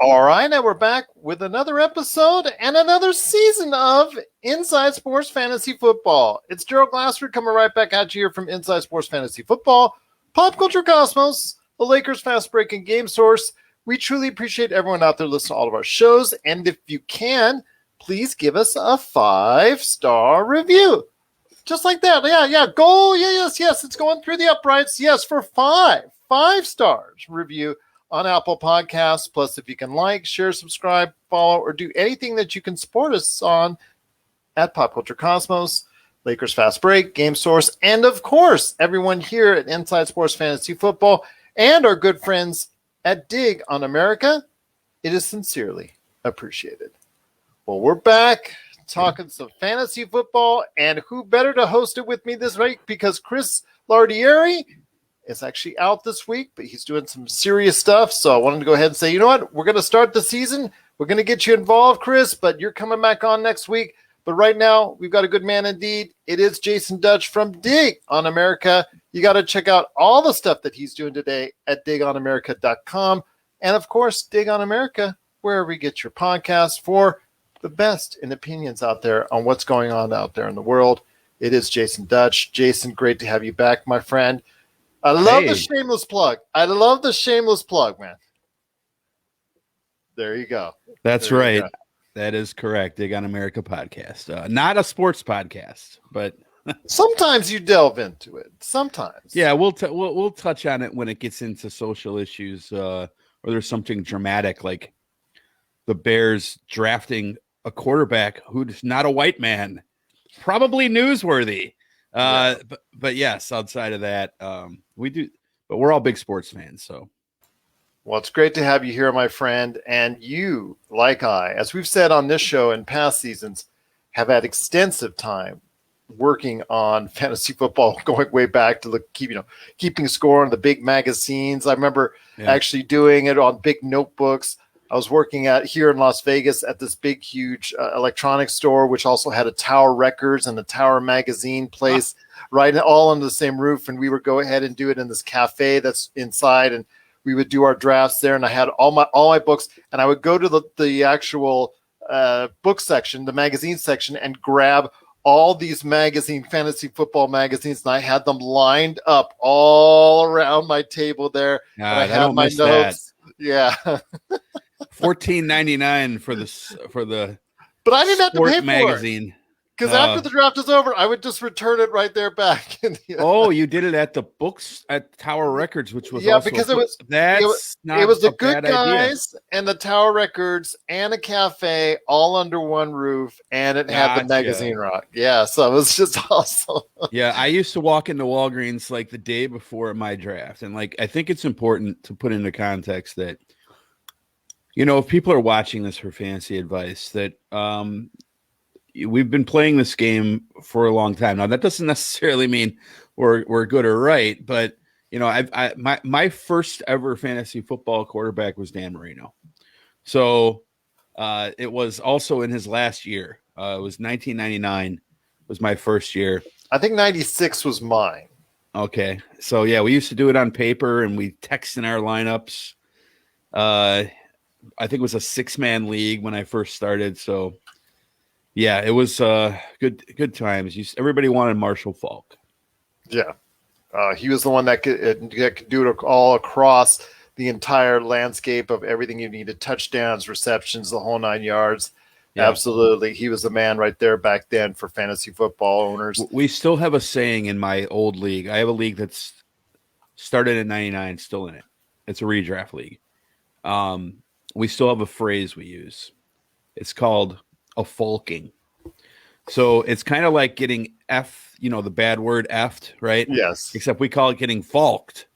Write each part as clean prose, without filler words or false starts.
All right, now we're back with another episode and another season of Inside Sports Fantasy Football. It's Gerald Glassford coming right back at you here from Inside Sports Fantasy Football, Pop Culture Cosmos, the Lakers Fast Break and Game Source. We truly appreciate everyone out there listening to all of our shows, and if you can, please give us a 5-star review. Just like that. Yeah. Go. Yes. It's going through the uprights. Yes, for 5 stars review on Apple Podcasts. Plus, if you can like, share, subscribe, follow, or do anything that you can support us on at Pop Culture Cosmos, Lakers Fast Break, Game Source, and of course, everyone here at Inside Sports Fantasy Football and our good friends at Dig on America, it is sincerely appreciated. Well, we're back talking some fantasy football, and who better to host it with me this week because Chris Lardieri is actually out this week, but he's doing some serious stuff. So I wanted to go ahead and say, you know what? We're going to start the season. We're going to get you involved, Chris, but you're coming back on next week. But right now, we've got a good man indeed. It is Jasen Dutch from Dig on America. You got to check out all the stuff that he's doing today at digonamerica.com. And of course, Dig on America, wherever you get your podcasts for the best in opinions out there on what's going on out there in the world. It is Jasen Dutch. Jasen, great to have you back, my friend. I love the shameless plug. Man. There you go. That's right. That is correct. Dig on America podcast. Not a sports podcast, but sometimes you delve into it. Sometimes. Yeah, we'll touch on it when it gets into social issues or there's something dramatic like the Bears drafting a quarterback who's not a white man. Probably newsworthy. But yes, outside of that, we do, but we're all big sports fans. So, well, it's great to have you here, my friend. And you, like I, as we've said on this show in past seasons, have had extensive time working on fantasy football, going way back to the keeping score on the big magazines. I remember actually doing it on big notebooks. I was working here in Las Vegas at this big, huge electronics store, which also had a Tower Records and a Tower Magazine place, right, all under the same roof. And we would go ahead and do it in this cafe that's inside, and we would do our drafts there. And I had all my books, and I would go to the actual book section, the magazine section, and grab all these fantasy football magazines, and I had them lined up all around my table there. And I had my notes. Yeah. $14.99 for the but I didn't have to pay magazine because after the draft is over, I would just return it right there back. You did it at the books at Tower Records, which was because it was the Good Guys and the Tower Records and a cafe all under one roof, and it had the magazine rock. Yeah, so it was just awesome. Yeah, I used to walk into Walgreens like the day before my draft, and I think it's important to put into context that. If people are watching this for fantasy advice, that we've been playing this game for a long time. Now, that doesn't necessarily mean we're good or right, but my first ever fantasy football quarterback was Dan Marino. So it was also in his last year. It was 1999 was my first year. I think 96 was mine. Okay, so yeah, we used to do it on paper, and we text in our lineups. I think it was a 6-man league when I first started. So yeah, it was good times. Everybody wanted Marshall Faulk. Yeah. He was the one that could do it all across the entire landscape of everything you needed, touchdowns, receptions, the whole 9 yards. Yeah. Absolutely. He was the man right there back then for fantasy football owners. We still have a saying in my old league. I have a league that's started in 99, still in it. It's a redraft league. We still have a phrase we use. It's called a fulking. So it's kind of like getting the bad word effed, right? Yes. Except we call it getting falked,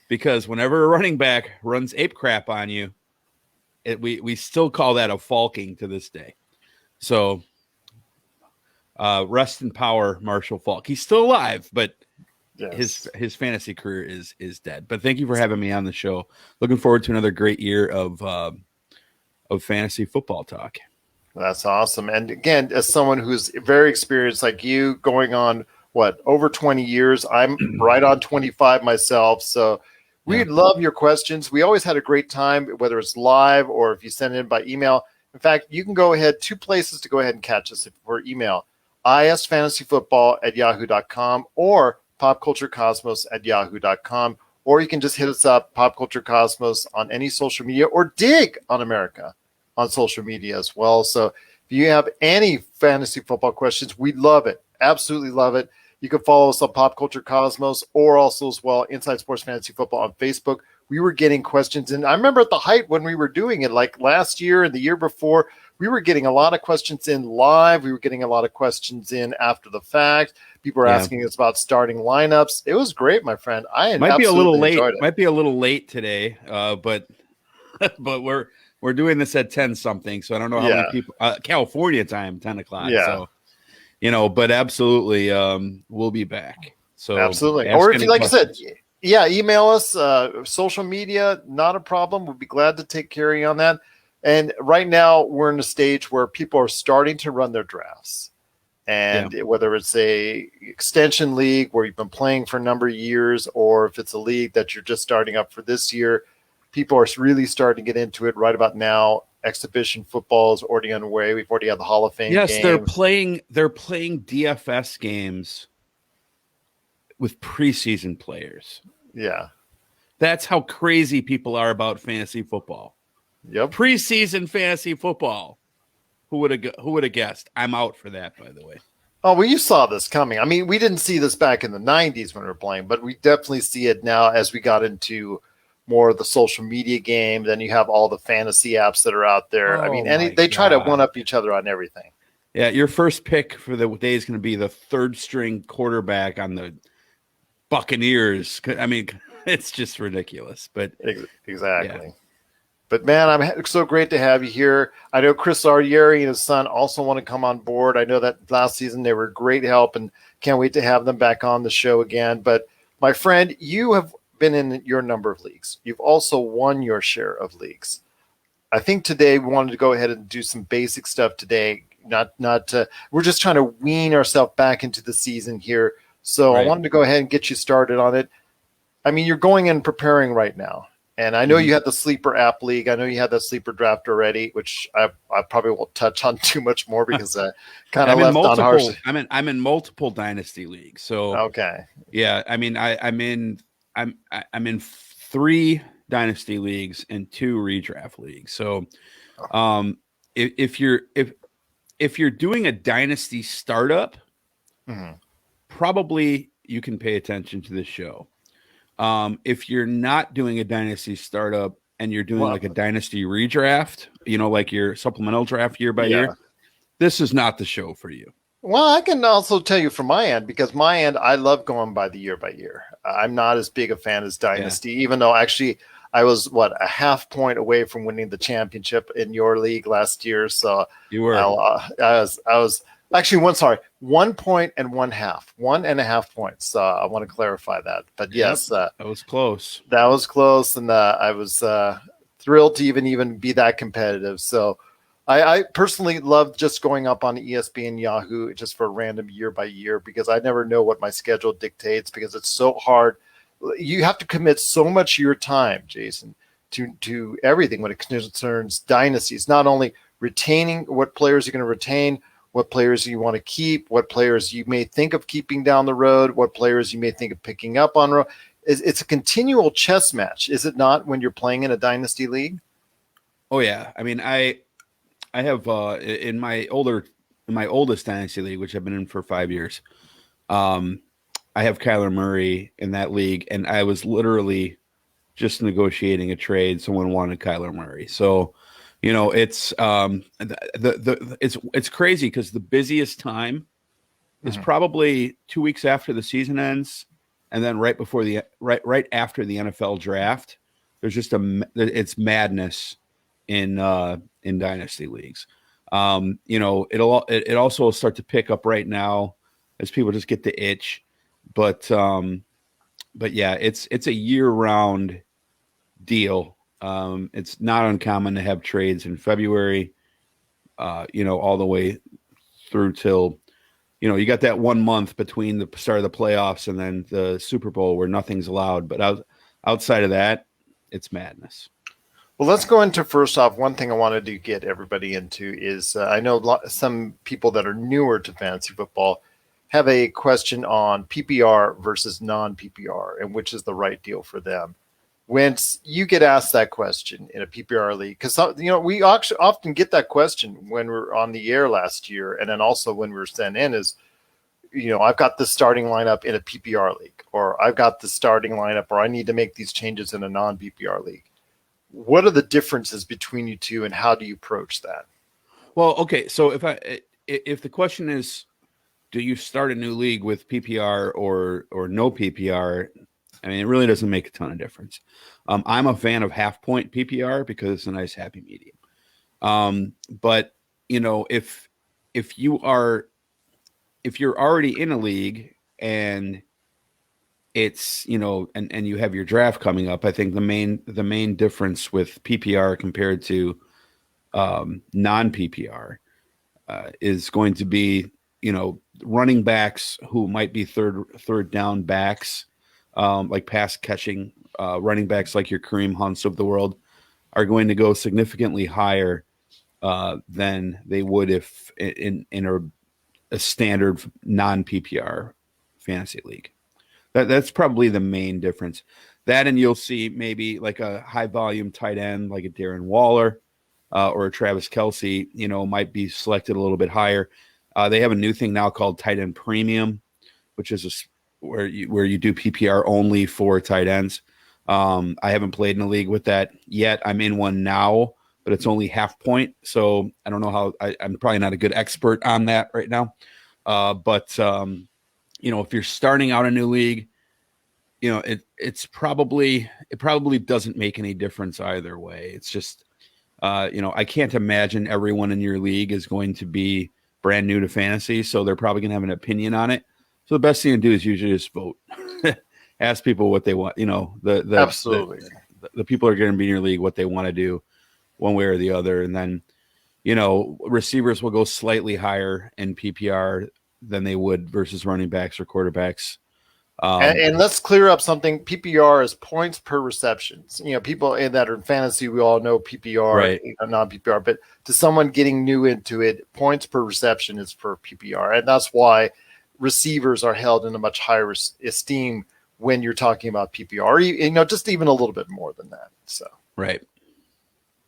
because whenever a running back runs ape crap on you, we still call that a falking to this day. So rest in power, Marshall Faulk. He's still alive, but yes. His fantasy career is dead. But thank you for having me on the show. Looking forward to another great year of fantasy football talk. That's awesome. And again, as someone who's very experienced like you, going on over 20 years, I'm right on 25 myself. So We'd love your questions. We always had a great time, whether it's live or if you send it in by email. In fact, you can go ahead, 2 places to go ahead and catch us for email, isfantasyfootball@yahoo.com or popculturecosmos@yahoo.com, or you can just hit us up, Pop Culture Cosmos, on any social media, or Dig on America on social media as well. So if you have any fantasy football questions, we'd love it. Absolutely love it. You can follow us on Pop Culture Cosmos, or also as well Inside Sports Fantasy Football on Facebook. We were getting questions, and I remember at the height when we were doing it, like last year and the year before, we were getting a lot of questions in live. We were getting a lot of questions in after the fact. People were asking us about starting lineups. It was great, my friend. I might be a little late. Enjoyed it. Might be a little late today, but but we're doing this at 10 something, so I don't know how many people. California time, 10 o'clock. Yeah. So but absolutely, we'll be back. So absolutely, or if you like questions. I said, email us, social media, not a problem. We'll be glad to take care of you on that. And right now, we're in a stage where people are starting to run their drafts. And whether it's a extension league where you've been playing for a number of years, or if it's a league that you're just starting up for this year, people are really starting to get into it right about now. Exhibition football is already underway. We've already had the Hall of Fame games. They're playing DFS games with preseason players. Yeah. That's how crazy people are about fantasy football. Yep. Preseason fantasy football. Who would have guessed? I'm out for that, by the way. Oh, well, you saw this coming. I mean, we didn't see this back in the 90s when we were playing, but we definitely see it now as we got into more of the social media game. Then you have all the fantasy apps that are out there. I mean, they try to one-up each other on everything. Yeah, your first pick for the day is going to be the third-string quarterback on the Buccaneers. I mean, it's just ridiculous. But exactly. Yeah. But, man, it's so great to have you here. I know Chris Ardieri and his son also want to come on board. I know that last season they were great help, and can't wait to have them back on the show again. But, my friend, you have been in your number of leagues. You've also won your share of leagues. I think today we wanted to go ahead and do some basic stuff today. We're just trying to wean ourselves back into the season here. So I wanted to go ahead and get you started on it. I mean, you're going and preparing right now. And I know you had the sleeper app league. I know you had the sleeper draft already, which I probably won't touch on too much more because I kind of left on harsh. I'm in multiple dynasty leagues. So okay, yeah. I mean, I'm in 3 dynasty leagues and 2 redraft leagues. So, if you're doing a dynasty startup, probably you can pay attention to this show. If you're not doing a dynasty startup and you're doing like a dynasty redraft, like your supplemental draft year by year, this is not the show for you. Well, I can also tell you from my end, because my end, I love going by the year by year. I'm not as big a fan as dynasty, even though actually I was a half point away from winning the championship in your league last year. So you were, I was actually 1 point and 1.5 points. I want to clarify that, but yes, that was close. That was close. And I was thrilled to even be that competitive. So I personally love just going up on ESPN Yahoo just for random year by year, because I never know what my schedule dictates, because it's so hard. You have to commit so much of your time, Jason, to everything when it concerns dynasties, not only retaining what players you're going to retain, what players you want to keep, what players you may think of keeping down the road, what players you may think of picking up on road. It's a continual chess match, is it not, when you're playing in a dynasty league? Oh yeah. I mean, I have in my oldest dynasty league, which I've been in for 5 years, I have Kyler Murray in that league, and I was literally just negotiating a trade. Someone wanted Kyler Murray, so it's it's crazy, because the busiest time is probably 2 weeks after the season ends, and then right after the NFL draft. There's just it's madness in dynasty leagues. It also will start to pick up right now as people just get the itch. But yeah, it's a year-round deal. It's not uncommon to have trades in February, all the way through till, you got that 1 month between the start of the playoffs and then the Super Bowl where nothing's allowed. But I outside of that, it's madness. Well, let's go into first off. One thing I wanted to get everybody into is I know some people that are newer to fantasy football have a question on PPR versus non-PPR and which is the right deal for them. When you get asked that question in a PPR league, because we actually often get that question when we're on the air last year, and then also when we were sent in is, I've got the starting lineup in a PPR league, or I've got the starting lineup, or I need to make these changes in a non-PPR league. What are the differences between you two, and how do you approach that? Well, okay, so if the question is, do you start a new league with PPR or no PPR? I mean, it really doesn't make a ton of difference. I'm a fan of half point PPR because it's a nice happy medium. But if you're already in a league and it's and you have your draft coming up, I think the main difference with PPR compared to non-PPR is going to be running backs who might be third down backs, like pass catching running backs like your Kareem Hunts of the world are going to go significantly higher than they would if in a standard non-PPR fantasy league. That's probably the main difference. That, and you'll see maybe like a high volume tight end like a Darren Waller or a Travis Kelce, might be selected a little bit higher. They have a new thing now called tight end premium, which is where you do PPR only for tight ends. I haven't played in a league with that yet. I'm in one now, but it's only half point. So I don't know how I'm probably not a good expert on that right now. But if you're starting out a new league, it probably doesn't make any difference either way. It's just, I can't imagine everyone in your league is going to be brand new to fantasy, so they're probably going to have an opinion on it. So the best thing to do is usually just vote. Ask people what they want. Absolutely. The people are going to be in your league what they want to do, one way or the other, and then receivers will go slightly higher in PPR than they would versus running backs or quarterbacks. And let's clear up something. PPR is points per receptions. People that are in fantasy, we all know PPR, right. Non-PPR. But to someone getting new into it, points per reception is for PPR, and that's why receivers are held in a much higher esteem when you're talking about PPR. Just even a little bit more than that. So right.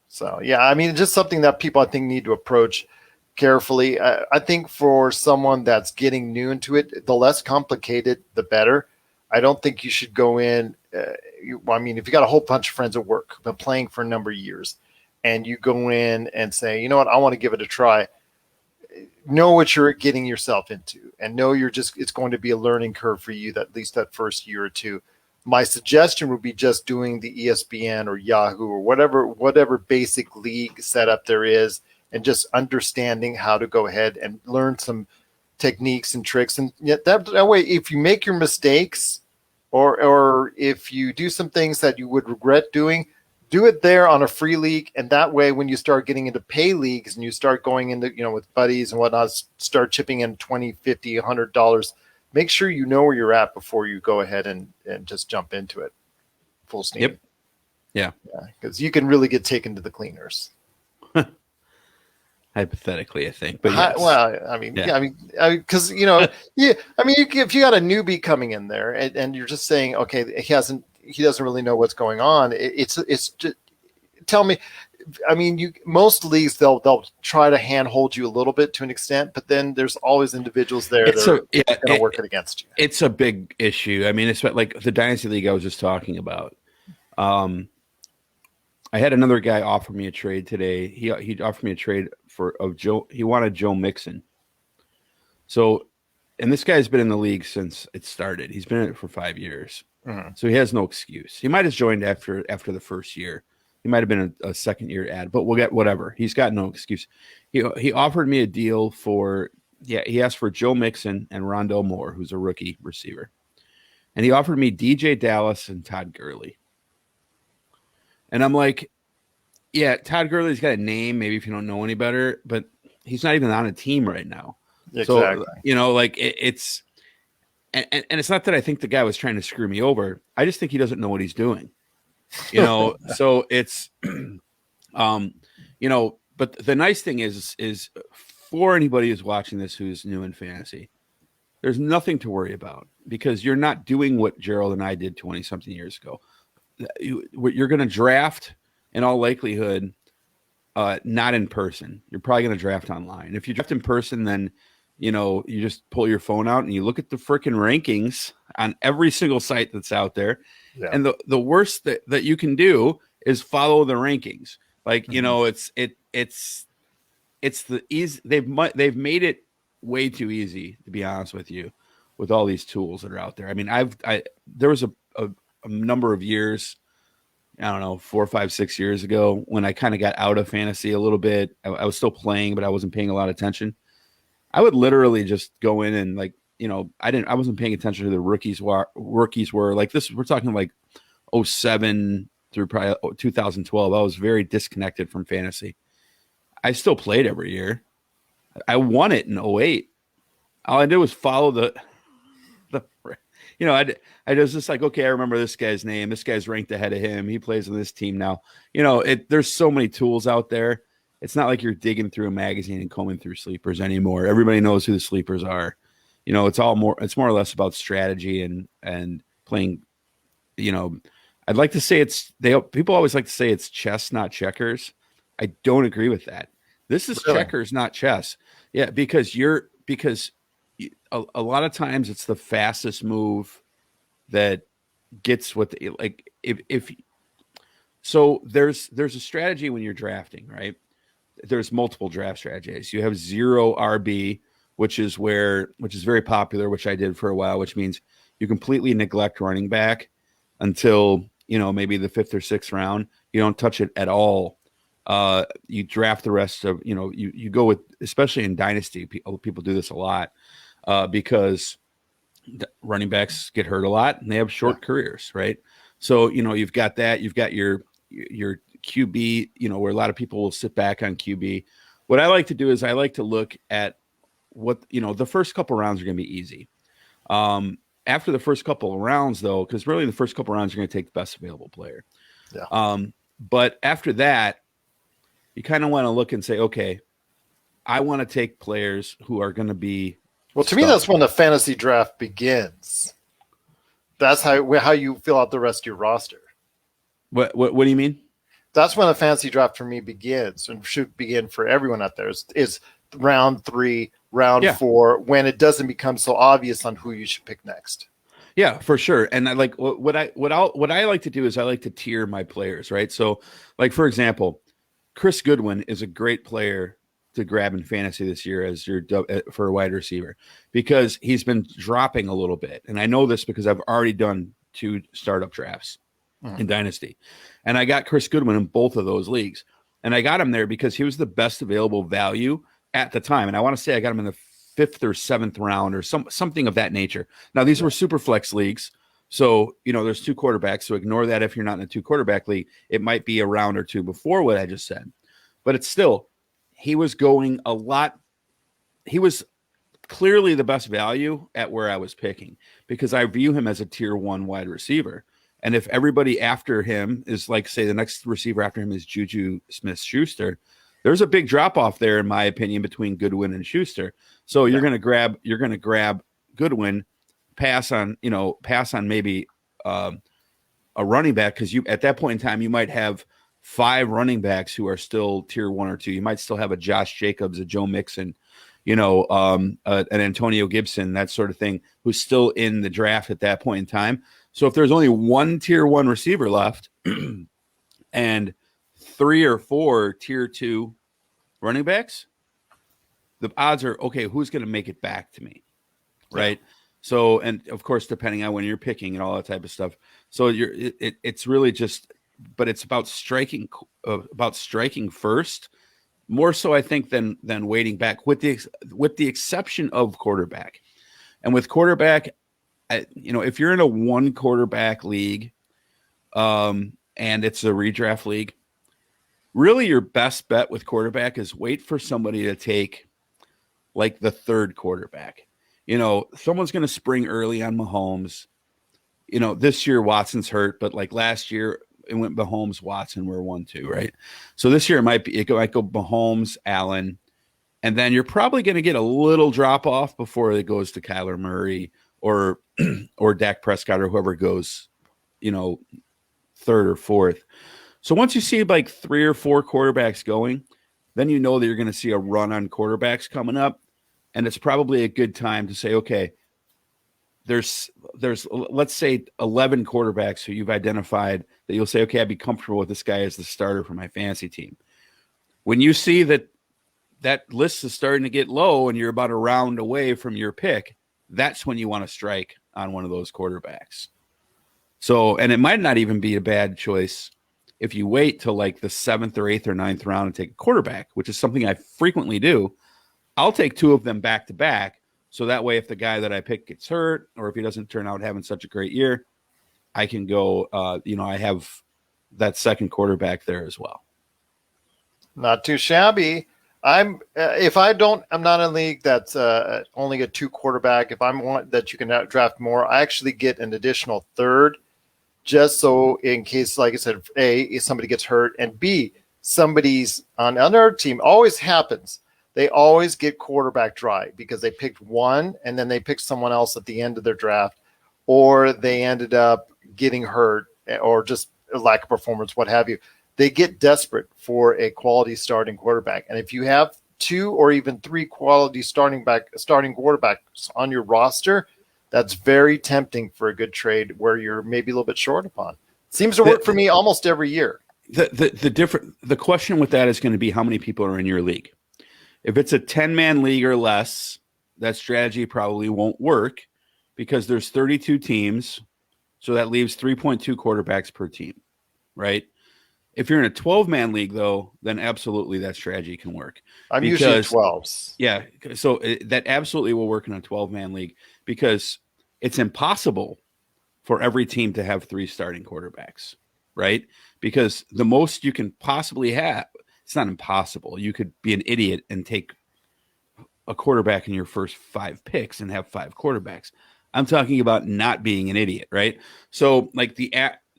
So yeah, I mean, just something that people I think need to approach carefully. I think for someone that's getting new into it, the less complicated, the better. I don't think you should go in. If you got a whole bunch of friends at work who've been playing for a number of years, and you go in and say, you know what, I want to give it a try. Know what you're getting yourself into, and know it's going to be a learning curve for you at least that first year or two. My suggestion would be just doing the ESPN or Yahoo or whatever basic league setup there is, and just understanding how to go ahead and learn some techniques and tricks. And that way, if you make your mistakes or if you do some things that you would regret doing, do it there on a free league. And that way, when you start getting into pay leagues and you start going into, with buddies and whatnot, start chipping in $20, $50, $100, make sure you know where you're at before you go ahead and just jump into it full steam. Yep. Yeah. Because you can really get taken to the cleaners. Hypothetically, I think, but yes. Because if you got a newbie coming in there and you're just saying, okay, he doesn't really know what's going on. It's just, tell me. Most leagues they'll try to handhold you a little bit to an extent, but then there's always individuals there that are going to work it against you. It's a big issue. it's like the Dynasty League I was just talking about. I had another guy offer me a trade today. He offered me a trade of Joe. He wanted Joe Mixon. So, and this guy's been in the league since it started. He's been in it for 5 years. Mm-hmm. So he has no excuse. He might have joined after the first year. He might have been a second year ad, but we'll get whatever. He's got no excuse. He offered me a deal he asked for Joe Mixon and Rondell Moore, who's a rookie receiver. And he offered me DJ Dallas and Todd Gurley. And I'm like, yeah, Todd Gurley's got a name, maybe if you don't know any better, but he's not even on a team right now. Exactly. So, it's and it's not that I think the guy was trying to screw me over. I just think he doesn't know what he's doing. You know, so it's, you know, but the nice thing is for anybody who's watching this who's new in fantasy, there's nothing to worry about because you're not doing what Gerald and I did 20 something years ago. You're going to draft in all likelihood, not in person. You're probably going to draft online. If you draft in person, then, you know, you just pull your phone out and you look at the freaking rankings on every single site that's out there. Yeah. And the worst that you can do is follow the rankings. Like, you know, it's the easy. They've made it way too easy, to be honest with you, with all these tools that are out there. I mean, there was a number of years, I don't know, 4, 5, 6 years ago when I kind of got out of fantasy a little bit. I was still playing, but I wasn't paying a lot of attention. I would literally just go in and, like, you know, I wasn't paying attention to the rookies were like this. We're talking like 2007 through probably 2012. I was very disconnected from fantasy. I still played every year. I won it in 2008. All I did was follow the you know, I was just like, okay, I remember this guy's name. This guy's ranked ahead of him. He plays on this team now. You know, there's so many tools out there. It's not like you're digging through a magazine and combing through sleepers anymore. Everybody knows who the sleepers are. You know, it's more or less about strategy and playing, you know, I'd like to say people always like to say it's chess, not checkers. I don't agree with that. This is really? Checkers, not chess. Yeah, because a lot of times it's the fastest move that gets what so there's a strategy when you're drafting, right? There's multiple draft strategies. You have 0 RB, which is very popular, which I did for a while, which means you completely neglect running back until, you know, maybe the 5th or 6th round. You don't touch it at all. You draft the rest of, you know, you go with, especially in Dynasty, people do this a lot because running backs get hurt a lot and they have short careers, right? So, you know, you've got that, you've got your QB, you know, where a lot of people will sit back on QB. What I like to do is I like to look at what, you know, the first couple rounds are going to be easy. After the first couple of rounds, though, because really the first couple of rounds, you're going to take the best available player. Yeah. But after that, you kind of want to look and say, okay, I want to take players who are going to be. Well, to me, that's when the fantasy draft begins. That's how you fill out the rest of your roster. What do you mean? That's when the fantasy draft for me begins, and should begin for everyone out there. Is round 3, round 4, when it doesn't become so obvious on who you should pick next. Yeah, for sure. And I like what I like to do is I like to tier my players, right? So, like, for example, Chris Goodwin is a great player to grab in fantasy this year as your for a wide receiver because he's been dropping a little bit. And I know this because I've already done 2 startup drafts in Dynasty. And I got Chris Goodwin in both of those leagues. And I got him there because he was the best available value at the time. And I want to say I got him in the 5th or 7th round or something of that nature. Now, these were super flex leagues. So, you know, there's 2 quarterbacks. So ignore that if you're not in a 2 quarterback league. It might be a round or 2 before what I just said. But it's still, he was going a lot. He was clearly the best value at where I was picking because I view him as a tier 1 wide receiver. And if everybody after him is like, say, the next receiver after him is Juju Smith-Schuster, there's a big drop off there, in my opinion, between Goodwin and Schuster. So you're going to grab Goodwin, pass on maybe a running back because you at that point in time you might have 5 running backs who are still tier 1 or 2. You might still have a Josh Jacobs, a Joe Mixon, you know, an Antonio Gibson, that sort of thing, who's still in the draft at that point in time. So if there's only 1 tier 1 receiver left and 3 or 4 tier 2 running backs, the odds are, okay, who's going to make it back to me? Right. Yeah. So, and of course, depending on when you're picking and all that type of stuff. So it's really just, but it's about striking first, more so, I think, than waiting back with the exception of quarterback. And with quarterback, you know, if you're in a 1 quarterback league, and it's a redraft league, really your best bet with quarterback is wait for somebody to take like the 3rd quarterback. someone's going to spring early on Mahomes. This year Watson's hurt, but like last year it went Mahomes, Watson were 1-2, right? So this year it might go Mahomes, Allen, and then you're probably going to get a little drop off before it goes to Kyler Murray or Dak Prescott or whoever goes, third or fourth. So once you see like 3 or 4 quarterbacks going, then you know that you're going to see a run on quarterbacks coming up, and it's probably a good time to say, okay, there's let's say 11 quarterbacks who you've identified that you'll say, okay, I'd be comfortable with this guy as the starter for my fantasy team. When you see that list is starting to get low and you're about a round away from your pick, that's when you want to strike on one of those quarterbacks. So, and it might not even be a bad choice if you wait till like the 7th or 8th or 9th round and take a quarterback, which is something I frequently do. I'll take 2 of them back to back. So that way, if the guy that I pick gets hurt or if he doesn't turn out having such a great year, I can go, I have that second quarterback there as well. Not too shabby. I'm not in a league that's only a 2 quarterback. If I'm one that you can draft more, I actually get an additional third just so in case, like I said, A, if somebody gets hurt, and B, somebody's on another team. Always happens. They always get quarterback dry because they picked one and then they picked someone else at the end of their draft, or they ended up getting hurt or just a lack of performance, what have you. They get desperate for a quality starting quarterback. And if you have 2 or even 3 quality starting quarterbacks on your roster, that's very tempting for a good trade where you're maybe a little bit short upon. Seems to work for me almost every year. The question with that is going to be how many people are in your league. If it's a 10-man league or less, that strategy probably won't work because there's 32 teams. So that leaves 3.2 quarterbacks per team, right? If you're in a 12-man league, though, then absolutely that strategy can work. I'm usually at 12s. Yeah, so that absolutely will work in a 12-man league because it's impossible for every team to have 3 starting quarterbacks, right? Because the most you can possibly have, it's not impossible. You could be an idiot and take a quarterback in your first 5 picks and have 5 quarterbacks. I'm talking about not being an idiot, right? So like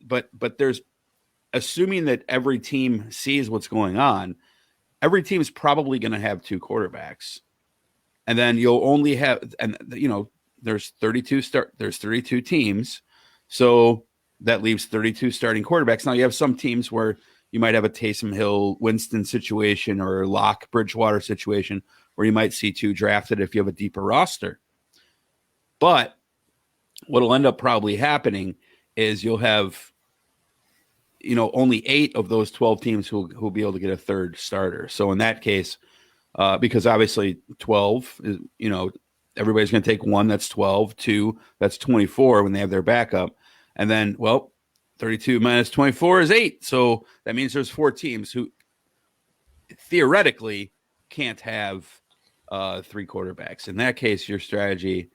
but there's, assuming that every team sees what's going on, every team is probably going to have 2 quarterbacks. And then you'll only have, there's 32 teams. So that leaves 32 starting quarterbacks. Now you have some teams where you might have a Taysom Hill, Winston situation or Locke Bridgewater situation where you might see 2 drafted if you have a deeper roster. But what'll end up probably happening is you'll have, only 8 of those 12 teams who'll be able to get a third starter. So in that case, because obviously 12 is, everybody's going to take 1, that's 12, 2, that's 24 when they have their backup. And then, 32 minus 24 is 8. So that means there's 4 teams who theoretically can't have 3 quarterbacks. In that case, your strategy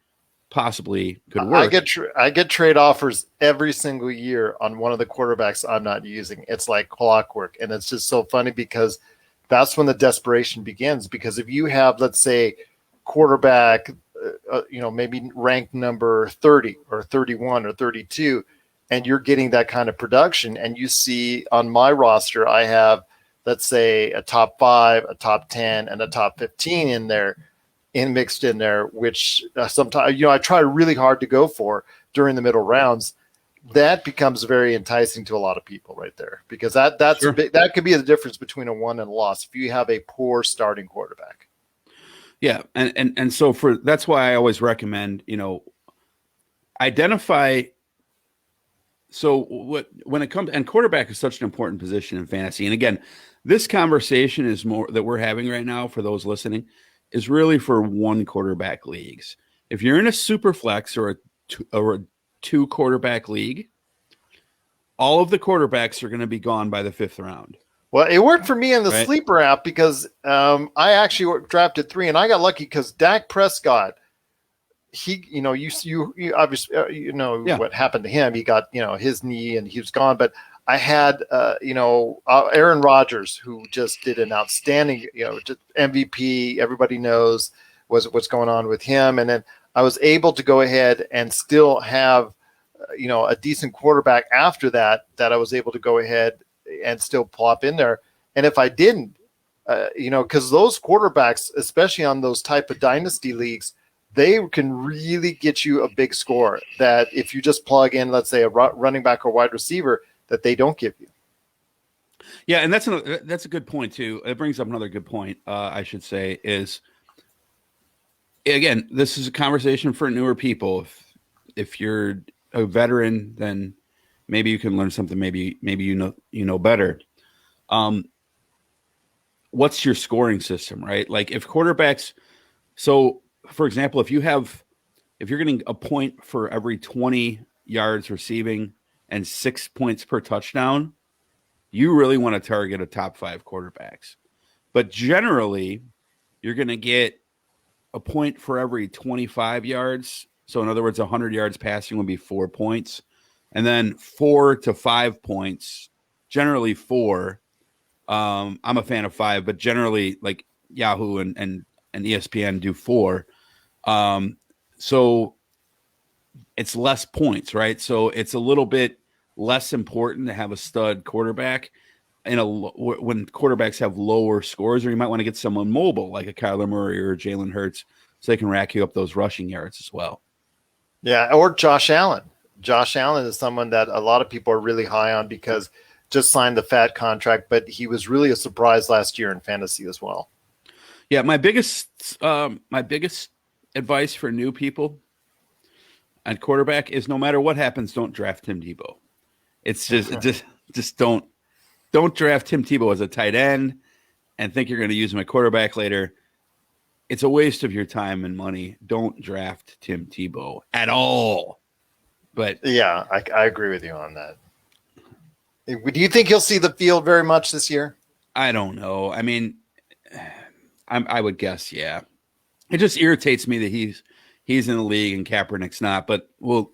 possibly could work. I get trade offers every single year on one of the quarterbacks I'm not using. It's like clockwork. And it's just so funny because that's when the desperation begins. Because if you have, let's say, quarterback, maybe ranked number 30 or 31 or 32, and you're getting that kind of production, and you see on my roster, I have, let's say, a top 5, a top 10, and a top 15 in there, mixed in there, which sometimes, I try really hard to go for during the middle rounds. That becomes very enticing to a lot of people right there, because that's sure. That could be the difference between a win and a loss if you have a poor starting quarterback. Yeah, and so that's why I always recommend, identify. So when it comes, and quarterback is such an important position in fantasy. And again, this conversation is more that we're having right now for those listening is really for 1 quarterback leagues. If you're in a super flex or a 2 quarterback league, all of the quarterbacks are going to be gone by the 5th round. Well, it worked for me in the sleeper app because I actually drafted 3, and I got lucky because Dak Prescott, he, you obviously, what happened to him. He got, his knee and he was gone. But I had, Aaron Rodgers, who just did an outstanding, just MVP. Everybody knows what's going on with him. And then I was able to go ahead and still have, a decent quarterback after that I was able to go ahead and still plop in there. And if I didn't, because those quarterbacks, especially on those type of dynasty leagues, they can really get you a big score that if you just plug in, let's say, a running back or wide receiver, that they don't give you. Yeah, and that's a good point too. It brings up another good point, I should say, is, again, this is a conversation for newer people. If you're a veteran, then maybe you can learn something. Maybe you know better. What's your scoring system, right? Like if quarterbacks, so for example, if you're getting a point for every 20 yards receiving and 6 points per touchdown, you really want to target a top 5 quarterbacks. But generally, you're going to get a point for every 25 yards. So in other words, 100 yards passing would be 4 points. And then 4 to 5 points, generally 4. I'm a fan of 5, but generally like Yahoo and ESPN do 4. So it's less points, right? So it's a little bit less important to have a stud quarterback when quarterbacks have lower scores, or you might want to get someone mobile like a Kyler Murray or Jalen Hurts so they can rack you up those rushing yards as well. Yeah, or Josh Allen. Josh Allen is someone that a lot of people are really high on because just signed the fat contract, but he was really a surprise last year in fantasy as well. Yeah, my biggest advice for new people at quarterback is no matter what happens, don't draft Tim Tebow. It's just don't draft Tim Tebow as a tight end and think you're going to use him at quarterback later. It's a waste of your time and money. Don't draft Tim Tebow at all. But yeah, I agree with you on that. Do you think he'll see the field very much this year? I don't know. I mean, I would guess, yeah. It just irritates me that he's in the league and Kaepernick's not. But we'll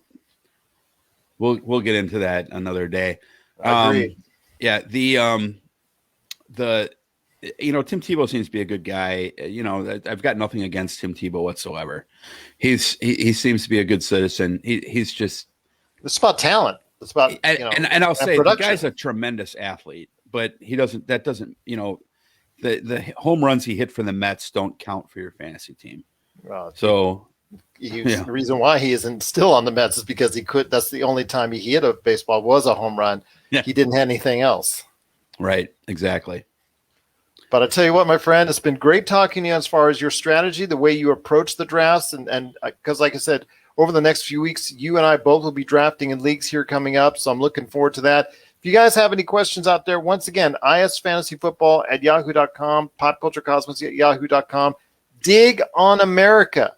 get into that another day. I agree. Yeah, Tim Tebow seems to be a good guy. I've got nothing against Tim Tebow whatsoever. He seems to be a good citizen. He's just. It's about talent. It's about and I'll say production. The guy's a tremendous athlete, but that doesn't the home runs he hit for the Mets don't count for your fantasy team. So the reason why he isn't still on the Mets is because he could. That's the only time he hit a baseball was a home run. Yeah. He didn't have anything else. Right. Exactly. But I tell you what, my friend, it's been great talking to you as far as your strategy, the way you approach the drafts, and because, like I said, over the next few weeks, you and I both will be drafting in leagues here coming up, so I'm looking forward to that. If you guys have any questions out there, once again, isfantasyfootball@yahoo.com, popculturecosmos at yahoo.com. Dig on America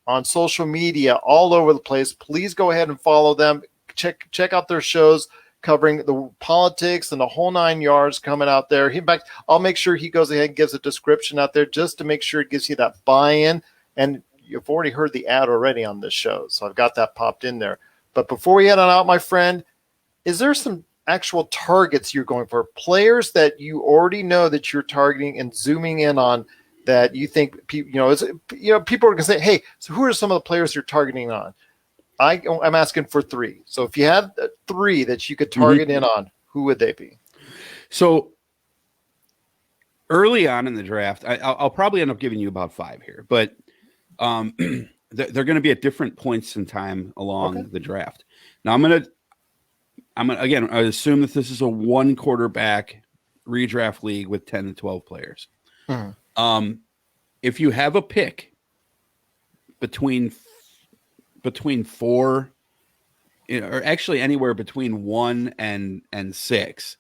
on social media all over the place. Please go ahead and follow them. Check out their shows covering the politics and the whole 9 yards coming out there. In fact, I'll make sure he goes ahead and gives a description out there just to make sure it gives you that buy-in. And you've already heard the ad already on this show, so I've got that popped in there. But before we head on out, my friend, is there some actual targets you're going for? Players that you already know that you're targeting and zooming in on that you think people are going to say, hey, so who are some of the players you're targeting on? I'm asking for 3. So if you had 3 that you could target in on, who would they be? So early on in the draft, I'll probably end up giving you about 5 here, but they're going to be at different points in time along the draft. Now I'm going to again, I assume that this is a 1 quarterback redraft league with 10 to 12 players. Mm-hmm. If you have a pick between 4, or actually anywhere between 1 and 6,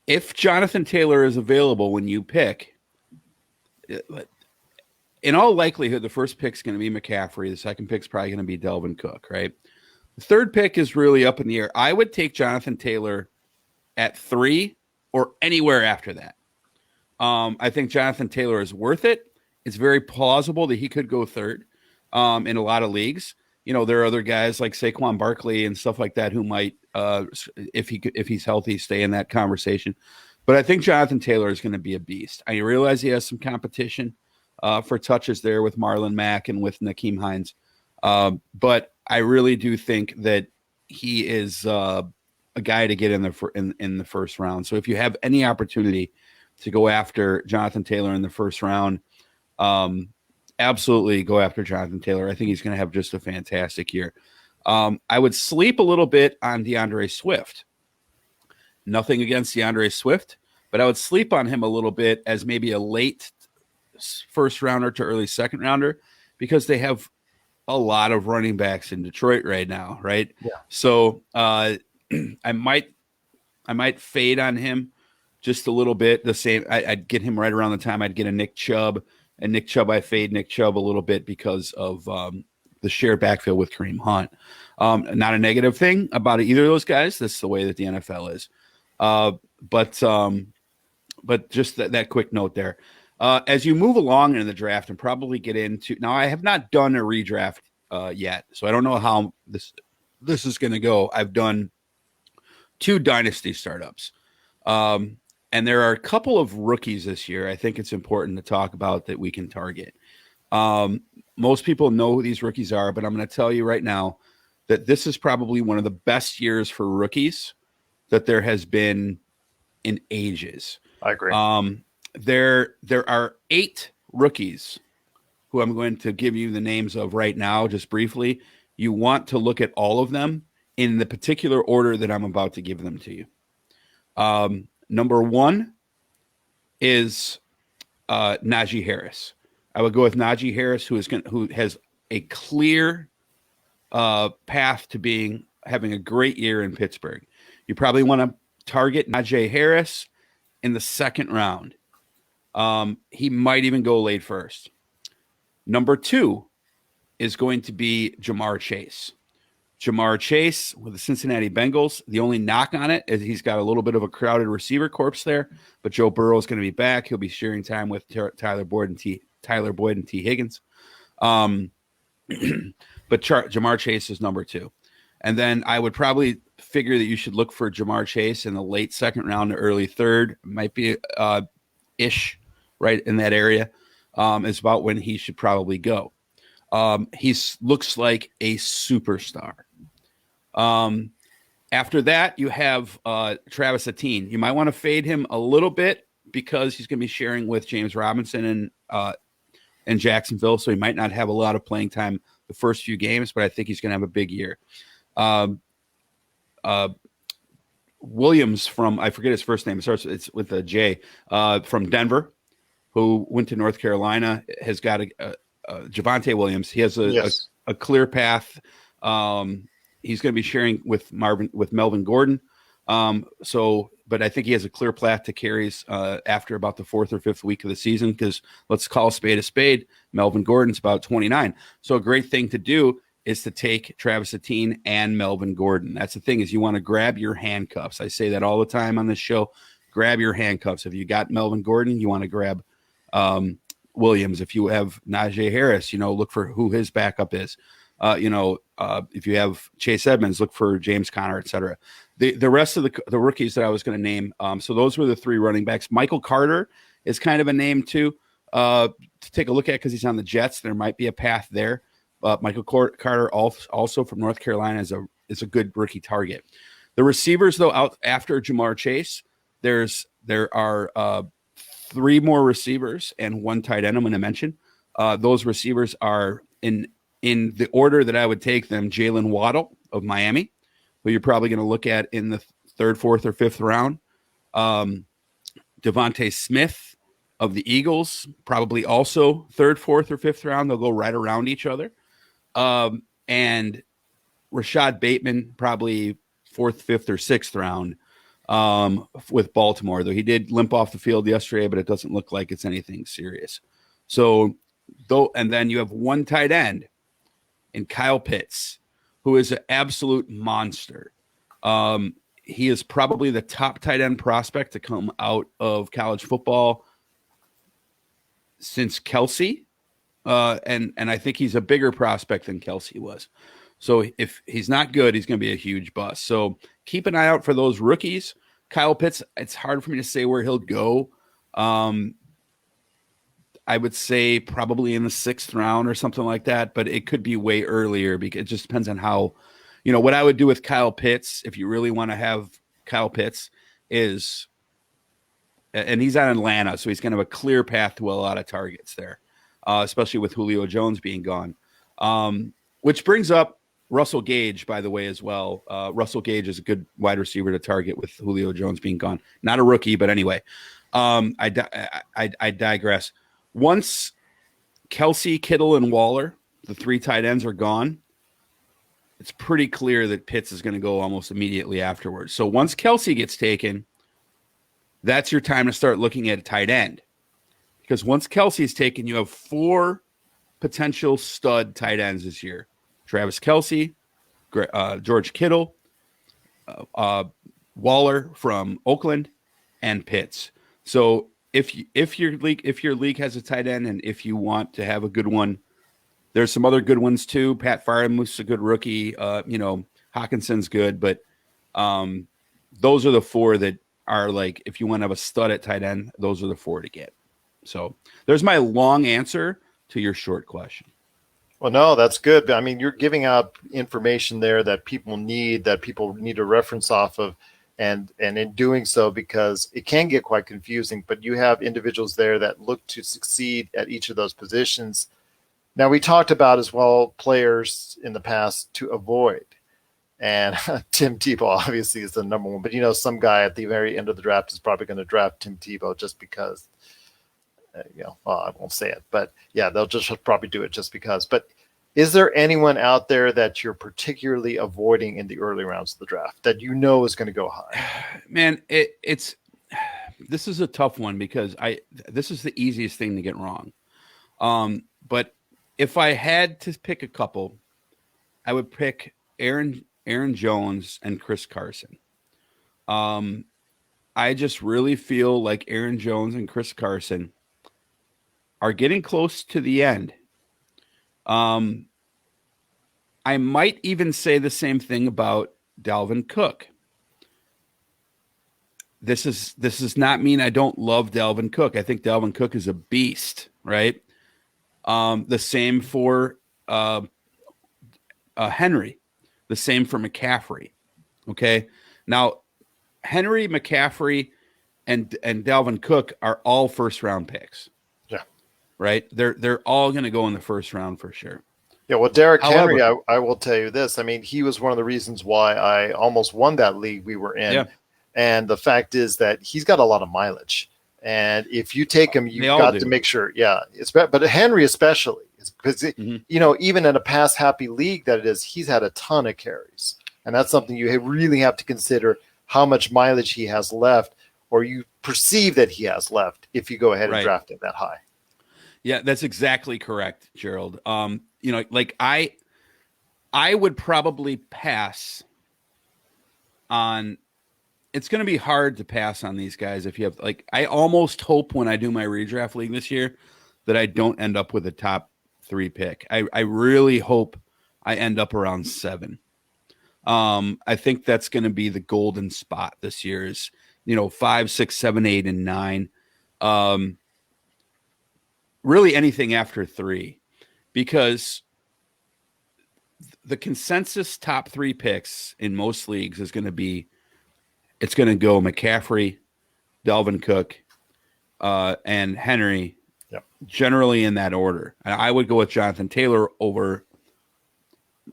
if Jonathan Taylor is available when you pick, in all likelihood, the first pick's going to be McCaffrey. The second pick's probably going to be Delvin Cook, right? The third pick is really up in the air. I would take Jonathan Taylor at 3 or anywhere after that. I think Jonathan Taylor is worth it. It's very plausible that he could go 3rd in a lot of leagues. There are other guys like Saquon Barkley and stuff like that who might, if he's healthy, stay in that conversation. But I think Jonathan Taylor is going to be a beast. I realize he has some competition for touches there with Marlon Mack and with Nakeem Hines. But I really do think that he is a guy to get in the first round. So if you have any opportunity to go after Jonathan Taylor in the first round, absolutely go after Jonathan Taylor. I think he's going to have just a fantastic year. I would sleep a little bit on DeAndre Swift. Nothing against DeAndre Swift, but I would sleep on him a little bit as maybe a late first rounder to early second rounder, because they have a lot of running backs in Detroit right now, right? Yeah. So I might fade on him just a little bit. The same, I'd get him right around the time I'd get a Nick Chubb. And Nick Chubb, I fade Nick Chubb a little bit because of the shared backfield with Kareem Hunt. Not a negative thing about either of those guys. That's the way that the NFL is. But just that quick note there. As you move along in the draft and probably get into, now I have not done a redraft yet, so I don't know how this is going to go. I've done 2 dynasty startups. And there are a couple of rookies this year I think it's important to talk about that we can target. Most people know who these rookies are, but I'm going to tell you right now that this is probably one of the best years for rookies that there has been in ages. I agree. There are 8 rookies who I'm going to give you the names of right now, just briefly. You want to look at all of them in the particular order that I'm about to give them to you. Number 1 is Naji Harris. I would go with Naji Harris, who has a clear path to having a great year in Pittsburgh. You probably want to target Naji Harris in the second round. He might even go late first. Number 2 is going to be Jamar Chase. Jamar Chase with the Cincinnati Bengals. The only knock on it is he's got a little bit of a crowded receiver corps there, but Joe Burrow is going to be back. He'll be sharing time with Tyler Boyd and T. Higgins. But Jamar Chase is number 2. And then I would probably figure that you should look for Jamar Chase in the late second round to early third. Might be ish right in that area. Is about when he should probably go. He looks like a superstar. After that, you have Travis Etienne. You might want to fade him a little bit because he's going to be sharing with James Robinson and Jacksonville, so he might not have a lot of playing time the first few games, but I think he's going to have a big year. Williams from, I forget his first name, it's with a J, from Denver, who went to North Carolina, has got Javonte Williams. He has a clear path. He's going to be sharing with Melvin Gordon. But I think he has a clear path to carries after about the 4th or 5th week of the season, because let's call a spade. Melvin Gordon's about 29. So a great thing to do is to take Travis Etienne and Melvin Gordon. That's the thing, is you want to grab your handcuffs. I say that all the time on this show. Grab your handcuffs. If you got Melvin Gordon, you want to grab Williams. If you have Naji Harris, look for who his backup is. If you have Chase Edmonds, look for James Conner, et cetera. The rest of the rookies that I was going to name, so those were the 3 running backs. Michael Carter is kind of a name too to take a look at because he's on the Jets. There might be a path there. Michael Carter, also from North Carolina, is a good rookie target. The receivers, though, out after Jamar Chase, there are 3 more receivers and 1 tight end I'm going to mention. Those receivers are in the order that I would take them: Jalen Waddle of Miami, who you're probably going to look at in the 3rd, 4th, or 5th round. Devontae Smith of the Eagles, probably also 3rd, 4th, or 5th round. They'll go right around each other. And Rashad Bateman, probably 4th, 5th, or 6th round with Baltimore, though he did limp off the field yesterday, but it doesn't look like it's anything serious. So, and then you have 1 tight end in Kyle Pitts, who is an absolute monster. He is probably the top tight end prospect to come out of college football since Kelsey. And I think he's a bigger prospect than Kelsey was. So if he's not good, he's going to be a huge bust. So keep an eye out for those rookies. Kyle Pitts, it's hard for me to say where he'll go. I would say probably in the 6th round or something like that, but it could be way earlier because it just depends on how, what I would do with Kyle Pitts, if you really want to have Kyle Pitts, is, and he's on Atlanta, so he's going to have a clear path to a lot of targets there, especially with Julio Jones being gone. Which brings up Russell Gage, by the way, as well. Russell Gage is a good wide receiver to target with Julio Jones being gone. Not a rookie, but anyway. I digress. Once Kelsey, Kittle, and Waller, the 3 tight ends, are gone, it's pretty clear that Pitts is going to go almost immediately afterwards. So once Kelsey gets taken, that's your time to start looking at a tight end. Because once Kelsey is taken, you have 4 potential stud tight ends this year. Travis Kelsey, George Kittle, Waller from Oakland, and Pitts. So if your league has a tight end, and if you want to have a good one, there's some other good ones too. Pat Freiermuth's a good rookie. Hawkinson's good, but those are the 4 that are like, if you want to have a stud at tight end, those are the 4 to get. So there's my long answer to your short question. Well, no, that's good. I mean, you're giving out information there that people need to reference off of, and in doing so, because it can get quite confusing, but you have individuals there that look to succeed at each of those positions. Now, we talked about as well players in the past to avoid, and Tim Tebow obviously is the number one, but some guy at the very end of the draft is probably going to draft Tim Tebow just because, I won't say it, but yeah, they'll just probably do it just because. But is there anyone out there that you're particularly avoiding in the early rounds of the draft that is going to go high? Man, this is a tough one because this is the easiest thing to get wrong. But if I had to pick a couple, I would pick Aaron Jones and Chris Carson. I just really feel like Aaron Jones and Chris Carson are getting close to the end. I might even say the same thing about Dalvin Cook. This does not mean I don't love Dalvin Cook. I think Dalvin Cook is a beast, right? The same for Henry. The same for McCaffrey. Okay. Now, Henry, McCaffrey, and Dalvin Cook are all first-round picks. Yeah. Right? They're all going to go in the first round for sure. Yeah, well, Derrick Henry, I will tell you this. I mean, he was one of the reasons why I almost won that league we were in. Yeah. And the fact is that he's got a lot of mileage. And if you take him, you've got to make sure. Yeah, but Henry especially, because even in a pass-happy league that it is, he's had a ton of carries. And that's something you really have to consider, how much mileage he has left, or you perceive that he has left if you go ahead and draft him that high. Yeah, that's exactly correct, Gerald. Like I would probably pass on. It's going to be hard to pass on these guys if you have I almost hope when I do my redraft league this year that I don't end up with a top 3 pick. I really hope I end up around 7. I think that's going to be the golden spot this year is 5, 6, 7, 8, and 9. Really anything after 3, because the consensus top 3 picks in most leagues is going to be, it's going to go McCaffrey, Dalvin Cook, and Henry, generally in that order. And I would go with Jonathan Taylor over,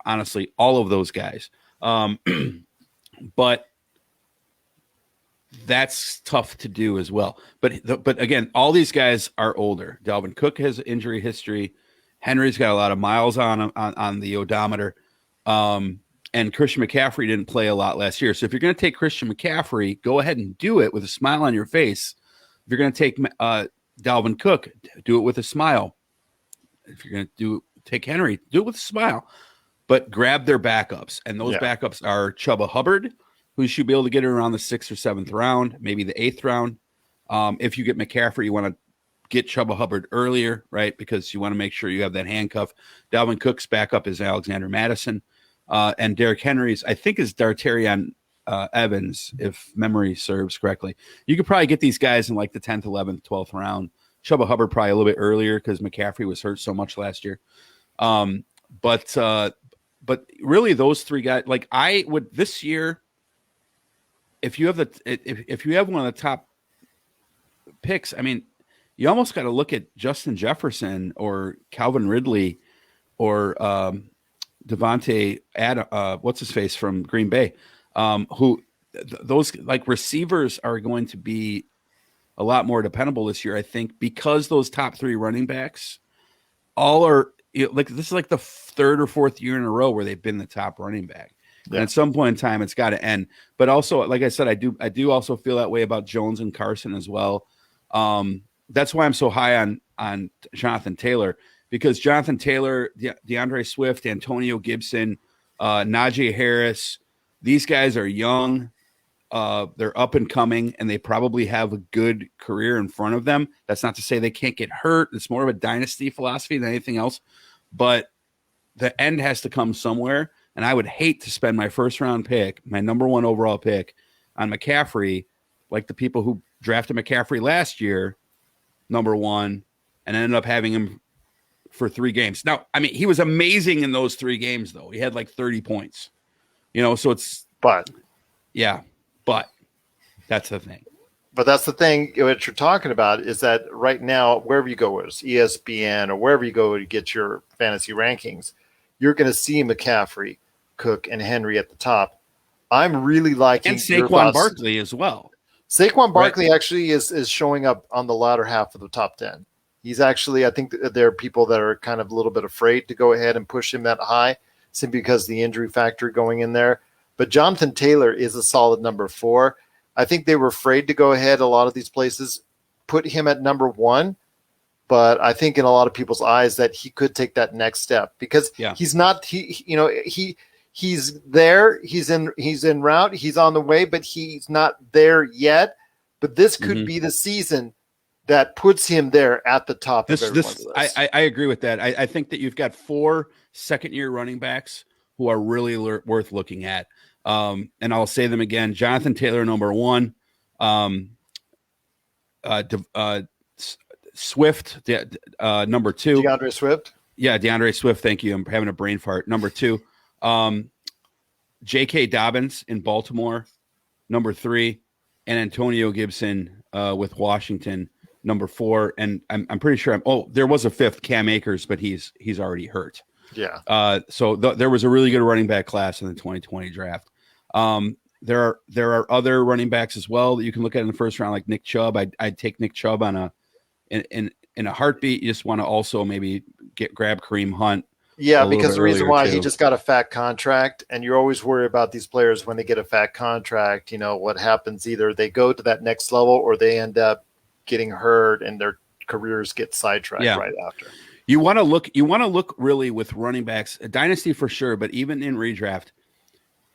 honestly, all of those guys. But that's tough to do as well. But again, all these guys are older. Dalvin Cook has injury history. Henry's got a lot of miles on the odometer. And Christian McCaffrey didn't play a lot last year. So if you're going to take Christian McCaffrey, go ahead and do it with a smile on your face. If you're going to take Dalvin Cook, do it with a smile. If you're going to take Henry, do it with a smile. But grab their backups. And those backups are Chuba Hubbard, who should be able to get it around the 6th or 7th round, maybe the 8th round. If you get McCaffrey, you want to get Chuba Hubbard earlier, right? Because you want to make sure you have that handcuff. Dalvin Cook's backup is Alexander Madison. And Derrick Henry's, I think, is Dartarian Evans, if memory serves correctly. You could probably get these guys in like the 10th, 11th, 12th round. Chuba Hubbard probably a little bit earlier because McCaffrey was hurt so much last year. But really those three guys, like I would this year, if you have one of the top picks, I mean, you almost got to look at Justin Jefferson or Calvin Ridley or Devontae what's his face from Green Bay, who those like receivers are going to be a lot more dependable this year, I think, because those top three running backs all are like this is like the third or fourth year in a row where they've been the top running back. Yeah. And at some point in time, it's got to end. But also, like I said, I do also feel that way about Jones and Carson as well. That's why I'm so high on Jonathan Taylor, because Jonathan Taylor, DeAndre Swift, Antonio Gibson, Naji Harris, these guys are young. They're up and coming, and they probably have a good career in front of them. That's not to say they can't get hurt. It's more of a dynasty philosophy than anything else. But the end has to come somewhere, and I would hate to spend my first-round pick, my number one overall pick, on McCaffrey, like the people who drafted McCaffrey last year, number one, and ended up having him for 3 games. Now, I mean, he was amazing in those 3 games, though. He had like 30 points. So it's – But that's the thing. But that's the thing what you're talking about is that right now, wherever you go, whether it's ESPN or wherever you go to get your fantasy rankings, you're going to see McCaffrey, Cook, and Henry at the top. I'm really liking – And Saquon Barkley as well. Saquon Barkley actually is showing up on the latter half of the top 10. He's actually – I think there are people that are kind of a little bit afraid to go ahead and push him that high simply because the injury factor going in there. But Jonathan Taylor is a solid number 4. I think they were afraid to go ahead. A lot of these places put him at number 1, but I think in a lot of people's eyes that he could take that next step because he's not. He's there. He's en route. He's on the way, but he's not there yet. But this could be the season that puts him there at the top of everyone's list. I agree with that. I think that you've got 4 second-year running backs who are really worth looking at. And I'll say them again: Jonathan Taylor, number 1, Swift, number 2, DeAndre Swift. Yeah, DeAndre Swift. Thank you. I'm having a brain fart. Number 2, J.K. Dobbins in Baltimore, number 3, and Antonio Gibson with Washington, number 4. And I'm pretty sure there was a 5th, Cam Akers, but he's already hurt. Yeah. So there was a really good running back class in the 2020 draft. There are other running backs as well that you can look at in the first round, like Nick Chubb. I'd take Nick Chubb in a heartbeat. You just want to also maybe grab Kareem Hunt. Yeah, because the reason why he just got a fat contract, and you're always worried about these players when they get a fat contract. What happens? Either they go to that next level or they end up getting hurt and their careers get sidetracked right after. You want to look really with running backs, a dynasty for sure, but even in redraft,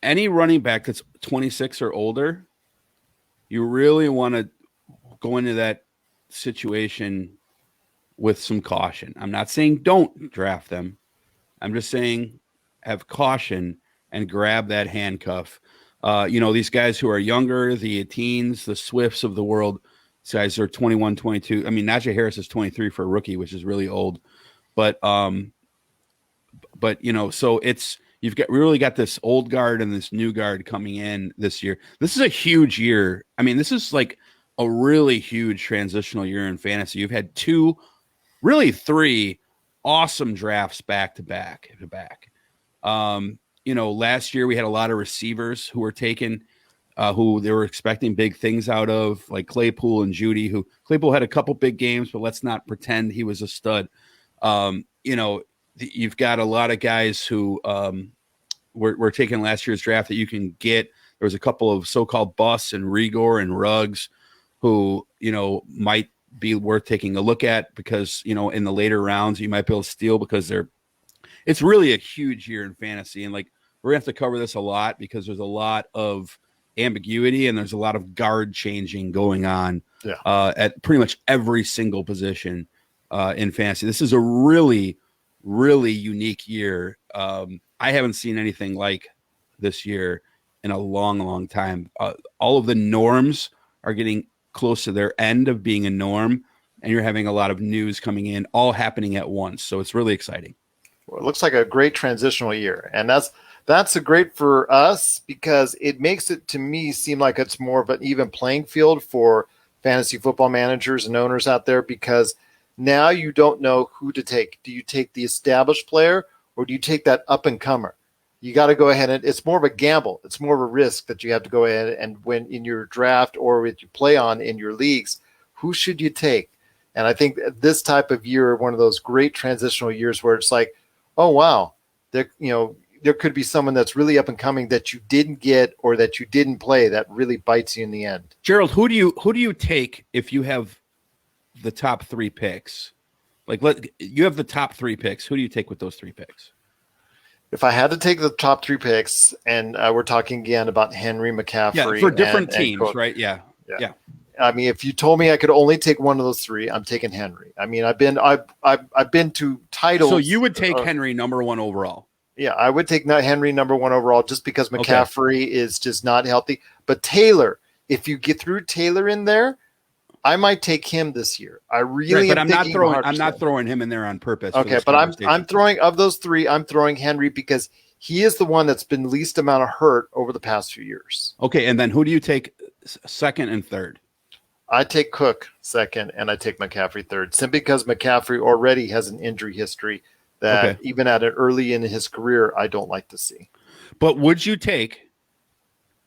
any running back that's 26 or older, you really want to go into that situation with some caution. I'm not saying don't draft them. I'm just saying have caution and grab that handcuff. These guys who are younger, the teens, the Swifts of the world, these guys are 21, 22. I mean, Naji Harris is 23 for a rookie, which is really old. But so you've really got this old guard and this new guard coming in this year. This is a huge year. I mean, this is like a really huge transitional year in fantasy. You've had 2, really 3 awesome drafts back to back. Last year we had a lot of receivers who were taken, who they were expecting big things out of, like Claypool and Judy. Who Claypool had a couple big games, but let's not pretend he was a stud. You've got a lot of guys who were taken last year's draft that you can get. There was a couple of so-called busts and Rigor and Ruggs who, might be worth taking a look at because, in the later rounds, you might be able to steal because it's really a huge year in fantasy. And like, we're going to have to cover this a lot because there's a lot of ambiguity and there's a lot of guard changing going on at pretty much every single position in fantasy. This is a really, really unique year. I haven't seen anything like this year in a long, long time. All of the norms are getting close to their end of being a norm, and you're having a lot of news coming in, all happening at once. So it's really exciting. Well, it looks like a great transitional year, and that's a great for us because it makes it, to me, seem like it's more of an even playing field for fantasy football managers and owners out there, because now you don't know who to take. Do you take the established player or do you take that up and comer? You got to go ahead, and it's more of a gamble. It's more of a risk that you have to go ahead and win in your draft or with you play on in your leagues. Who should you take? And I think this type of year, one of those great transitional years where it's like, oh wow, there could be someone that's really up and coming that you didn't get or that you didn't play that really bites you in the end. Gerald, who do you take if you have the top 3 picks? Like, you have the top 3 picks. Who do you take with those 3 picks? If I had to take the top 3 picks, and we're talking again about Henry, McCaffrey, for different and teams, Cook, right? Yeah. I mean, if you told me I could only take one of those 3, I'm taking Henry. I mean, I've been to titles. So you would take Henry number 1 overall. Yeah, I would take Henry number 1 overall just because McCaffrey is just not healthy. But Taylor, if you get through Taylor in there, I might take him this year. I really, but I'm not throwing him in there on purpose. Okay, but I'm throwing, of those 3, I'm throwing Henry because he is the one that's been least amount of hurt over the past few years. Okay, and then who do you take second and third? I take Cook second, and I take McCaffrey third, simply because McCaffrey already has an injury history that even at it early in his career, I don't like to see. But would you take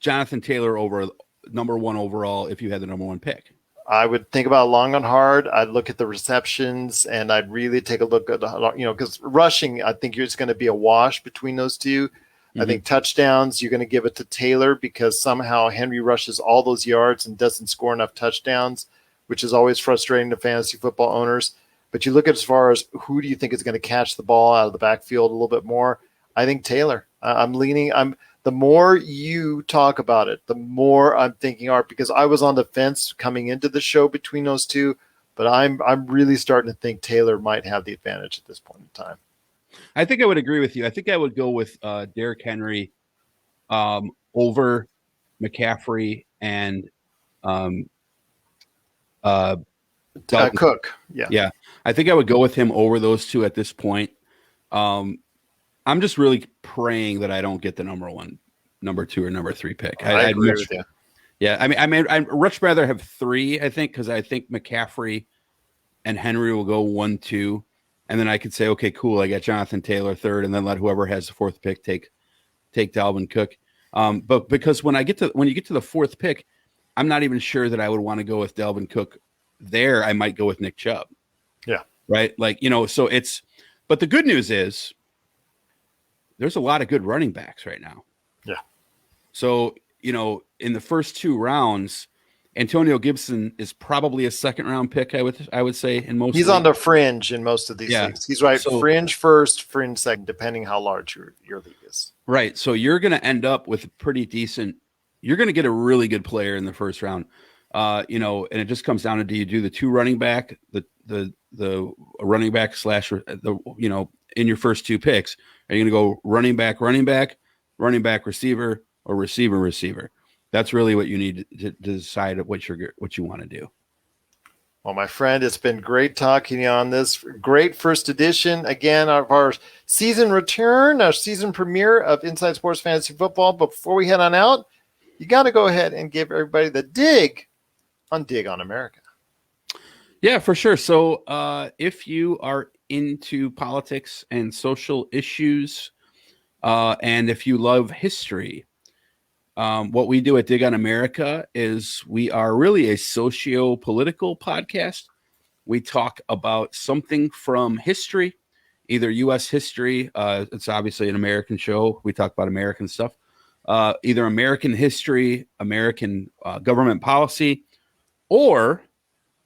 Jonathan Taylor over number 1 overall if you had the number 1 pick? I would think about it long and hard. I'd look at the receptions, and I'd really take a look at, because rushing, I think it's going to be a wash between those two. Mm-hmm. I think touchdowns, you're going to give it to Taylor because somehow Henry rushes all those yards and doesn't score enough touchdowns, which is always frustrating to fantasy football owners. But you look at as far as who do you think is going to catch the ball out of the backfield a little bit more, I think Taylor. The more you talk about it, the more I'm thinking, Art, because I was on the fence coming into the show between those two, but I'm really starting to think Taylor might have the advantage at this point in time. I think I would agree with you. I think I would go with Derrick Henry over McCaffrey and Cook. Yeah. I think I would go with him over those 2 at this point. I'm just really praying that I don't get the number 2 or number 3 pick. I agree with you. Yeah, I mean, I'd much rather have 3, I think, because I think McCaffrey and Henry will go 1, 2, and then I could say, okay, cool, I got Jonathan Taylor third, and then let whoever has the 4th pick take Dalvin Cook. But because when you get to the 4th pick, I'm not even sure that I would want to go with Dalvin Cook there. I might go with Nick Chubb. Yeah. Right. Like, so it's, but the good news is there's a lot of good running backs right now. Yeah. So, in the first 2 rounds, Antonio Gibson is probably a 2nd-round pick. I would say in most. He's on the fringe in most of these leagues. He's right. So, fringe first, fringe second, depending how large your league is. Right. So you're going to end up with pretty decent. You're going to get a really good player in the first round. And it just comes down to, do you do the 2 running back, the running back slash in your first 2 picks? Are you going to go running back, receiver, or receiver? That's really what you need to decide what you want to do. Well, my friend, it's been great talking on this great first edition again of our season return, our season premiere of Inside Sports Fantasy Football. But before we head on out, you got to go ahead and give everybody the dig on America. Yeah, for sure. So if you are into politics and social issues, and if you love history, what we do at Dig on America is we are really a socio-political podcast. We talk about something from history, either U.S. history. It's obviously an American show. We talk about American stuff. Either American history, American government policy, or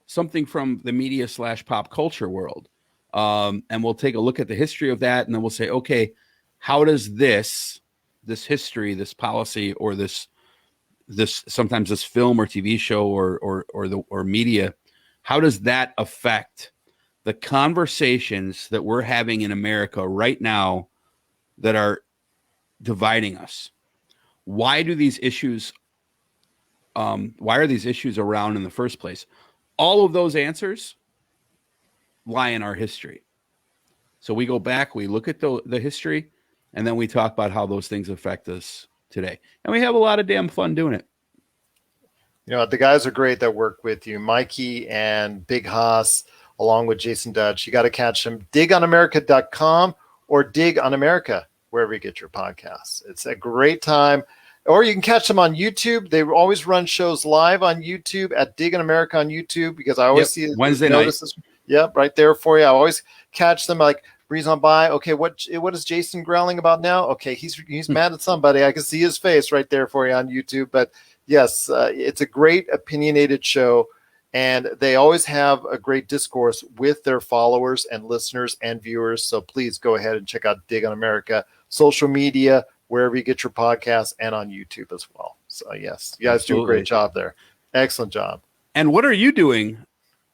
something from the media / pop culture world. And we'll take a look at the history of that, and then we'll say, okay, how does this history, this policy, or this sometimes this film or TV show or media, how does that affect the conversations that we're having in America right now that are dividing us? Why are these issues around in the first place? All of those answers lie in our history. So we go back, we look at the history, and then we talk about how those things affect us today. And we have a lot of damn fun doing it. You know, the guys are great that work with you, Mikey and Big Haas, along with Jason Dutch. You got to catch them. DigOnAmerica.com or Dig on America, wherever you get your podcasts. It's a great time. Or you can catch them on YouTube. They always run shows live on YouTube at Dig on America on YouTube, because I always see Wednesday notices. Yep, right there for you. I always catch them like breeze on by. Okay, what is Jason growling about now? Okay, he's mad at somebody. I can see his face right there for you on YouTube. But yes, it's a great opinionated show, and they always have a great discourse with their followers and listeners and viewers. So please go ahead and check out Dig on America, social media, wherever you get your podcasts, and on YouTube as well. So yes, you guys do a great job there. Excellent job. And what are you doing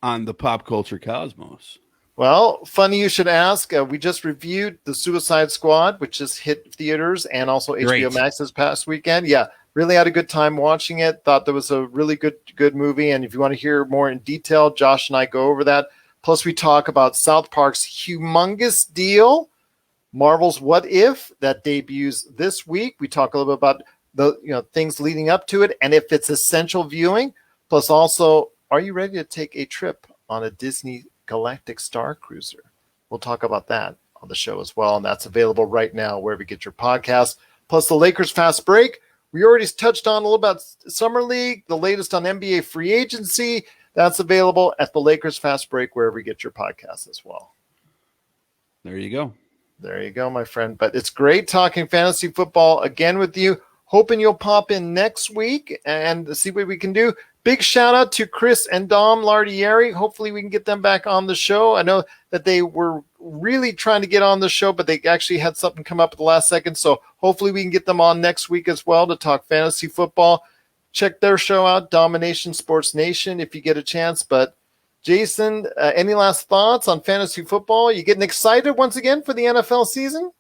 on the pop culture cosmos? Well, funny you should ask. We just reviewed The Suicide Squad, which just hit theaters and also HBO Max this past weekend. Yeah, really had a good time watching it. Thought that was a really good movie. And if you want to hear more in detail, Josh and I go over that. Plus, we talk about South Park's humongous deal, Marvel's What If, that debuts this week. We talk a little bit about the things leading up to it and if it's essential viewing. Plus, also, are you ready to take a trip on a Disney Galactic Star Cruiser? We'll talk about that on the show as well, and that's available right now wherever you get your podcast. Plus, the Lakers Fast Break. We already touched on a little about Summer League, the latest on NBA free agency. That's available at the Lakers Fast Break wherever you get your podcast as well. There you go. There you go, my friend. But it's great talking fantasy football again with you. Hoping you'll pop in next week and see what we can do. Big shout out to Chris and Dom Lardieri. Hopefully we can get them back on the show. I know that they were really trying to get on the show, but they actually had something come up at the last second. So hopefully we can get them on next week as well to talk fantasy football. Check their show out, Domination Sports Nation, if you get a chance. But Jason, any last thoughts on fantasy football? You getting excited once again for the NFL season?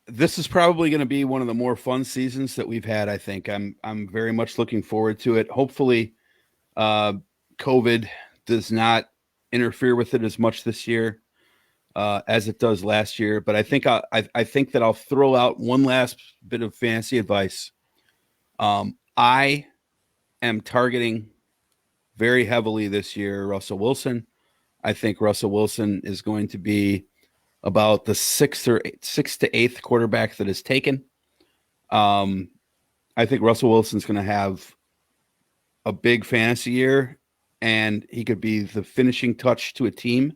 This is probably going to be one of the more fun seasons that we've had. I think I'm very much looking forward to it. Hopefully, COVID does not interfere with it as much this year as it does last year. But I think I think that I'll throw out one last bit of fantasy advice. I am targeting very heavily this year Russell Wilson. I think Russell Wilson is going to be about the sixth to eighth quarterback that is taken. I think Russell Wilson's going to have a big fantasy year, and he could be the finishing touch to a team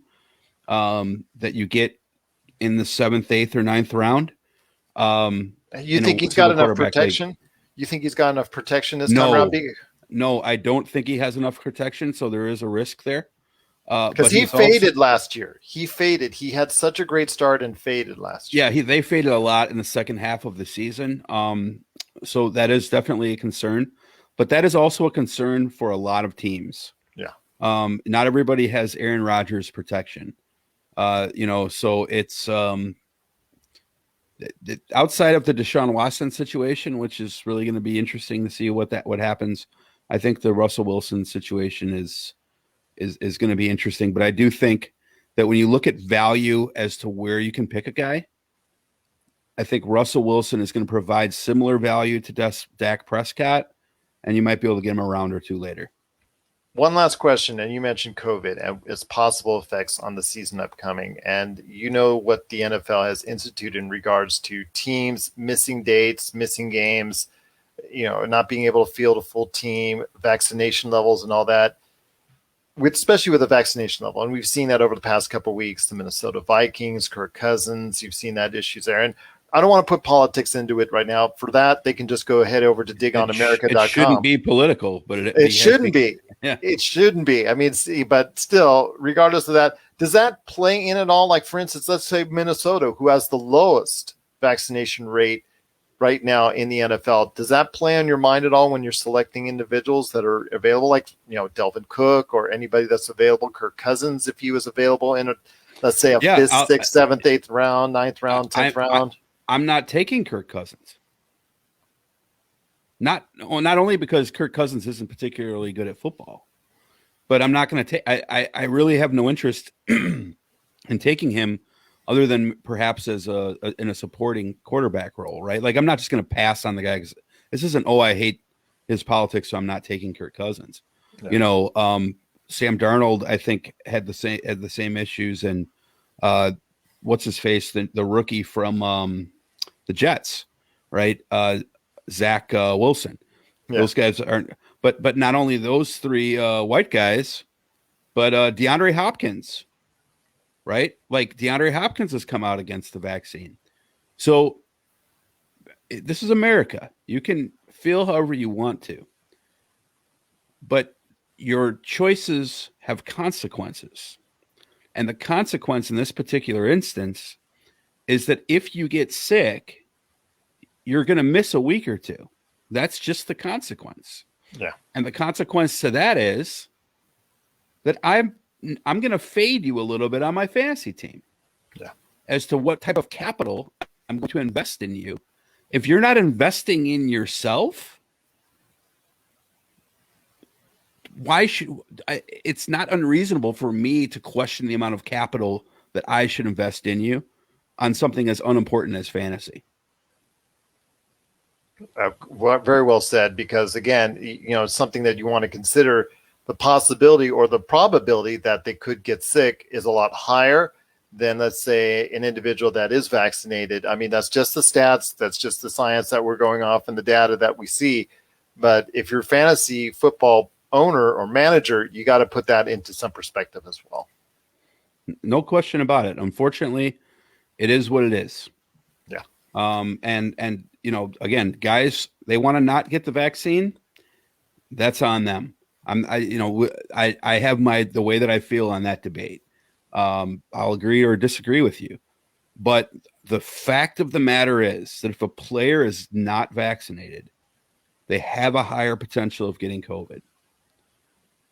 that you get in the 7th, 8th, or 9th round. You think he's got enough protection? You think he's got enough protection this time around? No, I don't think he has enough protection, so there is a risk there. Because he faded last year. He faded. He had such a great start and faded last year. Yeah, they faded a lot in the second half of the season. So that is definitely a concern. But that is also a concern for a lot of teams. Yeah. Not everybody has Aaron Rodgers protection. So it's outside of the Deshaun Watson situation, which is really going to be interesting to see what happens. I think the Russell Wilson situation is going to be interesting. But I do think that when you look at value as to where you can pick a guy, I think Russell Wilson is going to provide similar value to Dak Prescott, and you might be able to get him a round or two later. One last question, and you mentioned COVID and its possible effects on the season upcoming. And you know what the NFL has instituted in regards to teams missing dates, missing games, not being able to field a full team, vaccination levels and all that. Especially with the vaccination level. And we've seen that over the past couple of weeks, the Minnesota Vikings, Kirk Cousins, you've seen that issues there. And I don't want to put politics into it right now. For that, they can just go ahead over to digonamerica.com. It shouldn't be political, but it shouldn't be. Yeah. It shouldn't be. I mean, but still, regardless of that, does that play in at all? Like, for instance, let's say Minnesota, who has the lowest vaccination rate right now in the NFL. Does that play on your mind at all when you're selecting individuals that are available, like, Delvin Cook or anybody that's available, Kirk Cousins, if he was available in let's say a 5th, 6th, 7th, 8th round, 9th round, 10th round? I'm not taking Kirk Cousins. Not only because Kirk Cousins isn't particularly good at football, but I'm not going to take. I really have no interest in taking him, other than perhaps as in a supporting quarterback role, right? Like I'm not just going to pass on the guy. This isn't I hate his politics, so I'm not taking Kirk Cousins. No. Sam Darnold, I think, had the same issues, and what's his face, the rookie from the Jets, right? Zach Wilson. Yeah. Those guys aren't. But not only those three white guys, but DeAndre Hopkins, right? Like DeAndre Hopkins has come out against the vaccine. So this is America. You can feel however you want to, but your choices have consequences. And the consequence in this particular instance is that if you get sick, you're going to miss a week or two. That's just the consequence. Yeah. And the consequence to that is that I'm going to fade you a little bit on my fantasy team. Yeah. As to what type of capital I'm going to invest in you. If you're not investing in yourself, why should it's not unreasonable for me to question the amount of capital that I should invest in you on something as unimportant as fantasy. Very well said, because again, it's something that you want to consider. The possibility or the probability that they could get sick is a lot higher than, let's say, an individual that is vaccinated. I mean, that's just the stats. That's just the science that we're going off and the data that we see. But if you're a fantasy football owner or manager, you got to put that into some perspective as well. No question about it. Unfortunately, it is what it is. Yeah. And again, guys, they want to not get the vaccine. That's on them. I have the way that I feel on that debate. I'll agree or disagree with you, but the fact of the matter is that if a player is not vaccinated, they have a higher potential of getting COVID.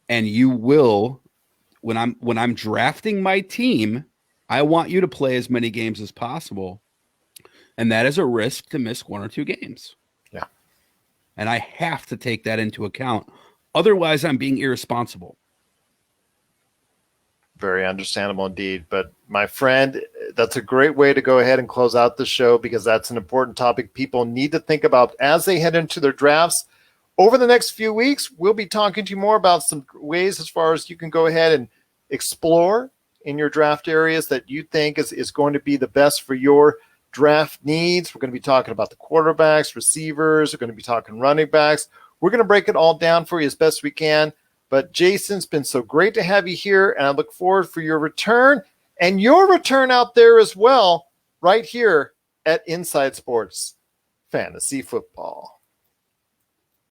And you will, when I'm drafting my team, I want you to play as many games as possible. And that is a risk to miss one or two games. Yeah. And I have to take that into account. Otherwise, I'm being irresponsible. Very understandable indeed. But my friend, that's a great way to go ahead and close out the show, because that's an important topic people need to think about as they head into their drafts. Over the next few weeks, we'll be talking to you more about some ways as far as you can go ahead and explore in your draft areas that you think is going to be the best for your draft needs. We're going to be talking about the quarterbacks, receivers. We're going to be talking running backs. We're going to break it all down for you as best we can. But Jason, it's been so great to have you here, and I look forward for your return and your return out there as well, right here at Inside Sports Fantasy Football.